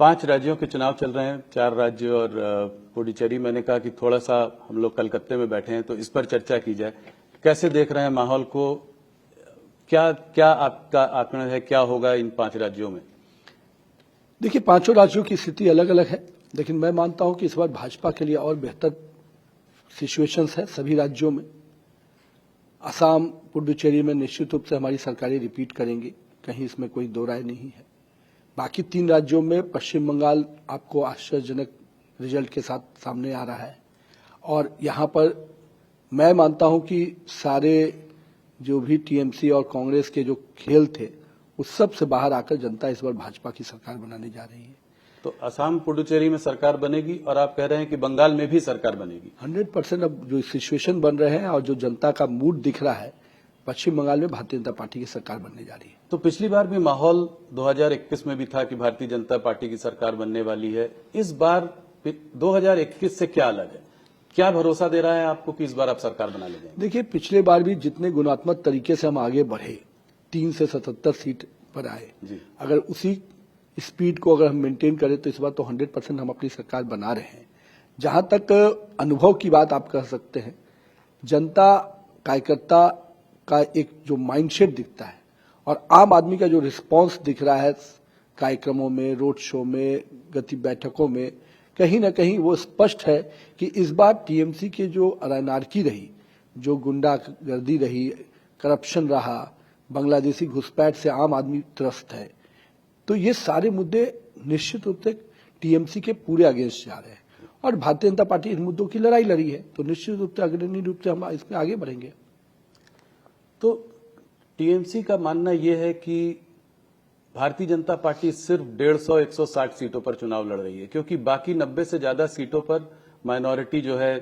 5 राज्यों के चुनाव चल रहे हैं, 4 राज्य और पुडुचेरी। मैंने कहा कि थोड़ा सा हम लोग कलकत्ते में बैठे हैं तो इस पर चर्चा की जाए। कैसे देख रहे हैं माहौल को? क्या क्या आपका आकलन है, क्या होगा इन 5 राज्यों में? देखिए, 5 राज्यों की स्थिति अलग अलग है, लेकिन मैं मानता हूं कि इस बार भाजपा के लिए और बेहतर सिचुएशंस है सभी राज्यों में। असम, पुडुचेरी में निश्चित रूप से हमारी सरकारें रिपीट करेंगी, कहीं इसमें कोई दो राय नहीं है। बाकी 3 राज्यों में पश्चिम बंगाल आपको आश्चर्यजनक रिजल्ट के साथ सामने आ रहा है, और यहां पर मैं मानता हूं कि सारे जो भी टीएमसी और कांग्रेस के जो खेल थे उस सब से बाहर आकर जनता इस बार भाजपा की सरकार बनाने जा रही है। तो असम पुडुचेरी में सरकार बनेगी और आप कह रहे हैं कि बंगाल में भी सरकार बनेगी। 100% अब जो सिचुएशन बन रहे हैं और जो जनता का मूड दिख रहा है, पश्चिम बंगाल में भारतीय जनता पार्टी की सरकार बनने जा रही है। तो पिछली बार भी माहौल 2021 में भी था कि भारतीय जनता पार्टी की सरकार बनने वाली है। इस बार 2021 से क्या अलग है? क्या भरोसा दे रहा है आपको कि इस बार आप सरकार बना ले जाएंगे? देखिए, पिछले बार भी जितने गुणात्मक तरीके से हम आगे बढ़े, 3 से 77 सीट पर आए, अगर उसी स्पीड को अगर हम मेंटेन करें तो इस बार तो 100% हम अपनी सरकार बना रहे हैं। जहां तक अनुभव की बात आप कह सकते हैं, जनता कार्यकर्ता का एक जो माइंडसेट दिखता है और आम आदमी का जो रिस्पांस दिख रहा है कार्यक्रमों में, रोड शो में, गति बैठकों में, कहीं ना कहीं वो स्पष्ट है कि इस बार टीएमसी की जो अनारकी रही, जो गुंडागर्दी रही, करप्शन रहा, बांग्लादेशी घुसपैठ से आम आदमी त्रस्त है, तो ये सारे मुद्दे निश्चित रूप से टीएमसी के पूरे अगेंस्ट जा रहे हैं और भारतीय जनता पार्टी इन मुद्दों की लड़ाई लड़ी है, तो निश्चित रूप से अग्रणी रूप से हम इसमें आगे बढ़ेंगे। तो टीएमसी का मानना यह है कि भारतीय जनता पार्टी सिर्फ 150-160 सीटों पर चुनाव लड़ रही है, क्योंकि बाकी 90 से ज्यादा सीटों पर माइनॉरिटी जो है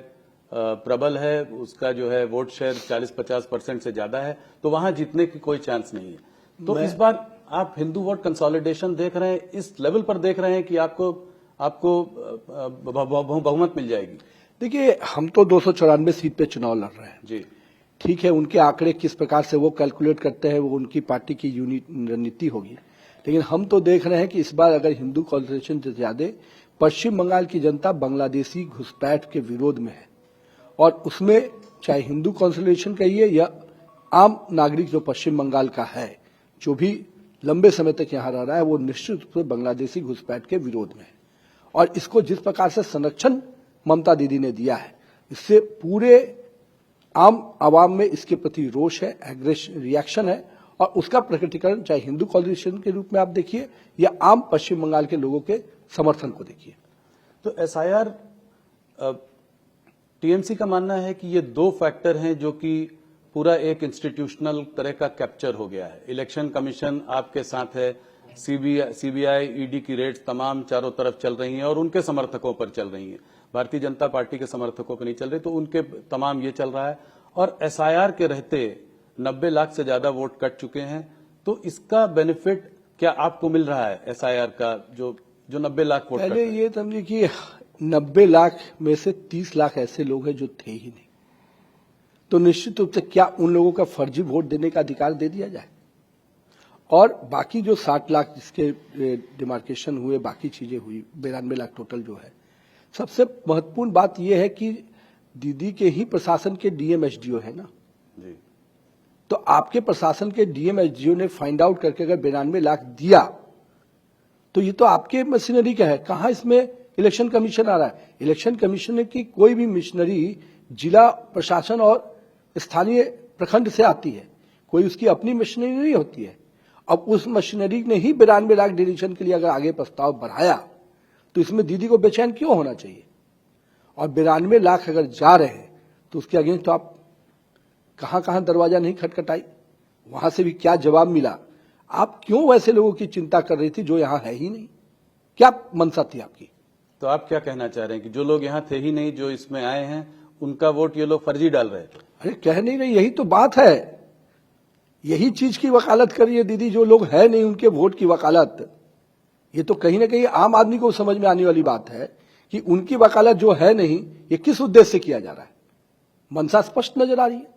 प्रबल है, उसका जो है वोट शेयर 40-50% से ज्यादा है, तो वहां जीतने की कोई चांस नहीं है। तो इस बार आप हिंदू वोट कंसोलिडेशन देख रहे हैं, इस लेवल पर देख रहे हैं कि आपको बहुमत मिल जाएगी? देखिए, हम तो 294 सीट पे चुनाव लड़ रहे हैं जी, ठीक है। उनके आंकड़े किस प्रकार से वो कैलकुलेट करते हैं, वो उनकी पार्टी की रणनीति होगी, लेकिन हम तो देख रहे हैं कि इस बार अगर हिंदू कॉन्सेंट्रेशन से ज्यादा पश्चिम बंगाल की जनता बांग्लादेशी घुसपैठ के विरोध में है, और उसमें चाहे हिंदू कॉन्सेंट्रेशन कहिए या आम नागरिक जो पश्चिम बंगाल का है, जो भी लंबे समय तक यहाँ रह रहा है, वो निश्चित रूप से बांग्लादेशी घुसपैठ के विरोध में है। और इसको जिस प्रकार से संरक्षण ममता दीदी ने दिया है, इससे पूरे आम आवाम में इसके प्रति रोष है, एग्रेशन रिएक्शन है, और उसका प्रकटीकरण चाहे हिंदू कॉन्सेंट्रेशन के रूप में आप देखिए या आम पश्चिम बंगाल के लोगों के समर्थन को देखिए। तो एसआईआर, टीएमसी का मानना है कि ये 2 फैक्टर हैं जो कि पूरा एक इंस्टीट्यूशनल तरह का कैप्चर हो गया है। इलेक्शन कमीशन आपके साथ है, सीबीआई, ईडी की रेड्स तमाम चारों तरफ चल रही हैं और उनके समर्थकों पर चल रही हैं, भारतीय जनता पार्टी के समर्थकों पर नहीं चल रही, तो उनके तमाम ये चल रहा है। और एसआईआर के रहते 90 लाख से ज्यादा वोट कट चुके हैं, तो इसका बेनिफिट क्या आपको मिल रहा है एसआईआर का, जो 90 लाख वोट? पहले ये समझिए कि 90 लाख में से 30 लाख ऐसे लोग हैं जो थे ही नहीं, तो निश्चित रूप से क्या उन लोगों का फर्जी वोट देने का अधिकार दे दिया जाए? और बाकी जो 60 लाख जिसके डिमार्केशन हुए, बाकी चीजें हुई, 92 लाख टोटल जो है। सबसे महत्वपूर्ण बात यह है कि दीदी के ही प्रशासन के डीएम एसडीओ है ना जी, तो आपके प्रशासन के डीएम एसडीओ ने फाइंड आउट करके अगर 92 लाख दिया तो ये तो आपके मशीनरी का है। कहां इसमें इलेक्शन कमीशन आ रहा है? इलेक्शन कमीशन की कोई भी मशीनरी जिला प्रशासन और स्थानीय प्रखंड से आती है, कोई उसकी अपनी मशीनरी नहीं होती है। अब उस मशीनरी ने ही 92 लाख डिलीशन के लिए अगर आगे प्रस्ताव बढ़ाया तो इसमें दीदी को बेचैन क्यों होना चाहिए? और 92 लाख अगर जा रहे हैं तो उसके अगेंस्ट तो आप कहां कहां दरवाजा नहीं खटखटाई, वहां से भी क्या जवाब मिला? आप क्यों वैसे लोगों की चिंता कर रही थी जो यहां है ही नहीं? क्या मंशा थी आपकी? तो आप क्या कहना चाह रहे हैं कि जो लोग यहाँ थे ही नहीं, जो इसमें आए हैं, उनका वोट ये लोग फर्जी डाल रहे हैं? अरे कह नहीं रही, यही तो बात है, यही चीज की वकालत कर रही है दीदी। जो लोग है नहीं उनके वोट की वकालत, ये तो कहीं ना कहीं आम आदमी को समझ में आने वाली बात है कि उनकी वकालत जो है नहीं, ये किस उद्देश्य से किया जा रहा है? मंशा स्पष्ट नजर आ रही है।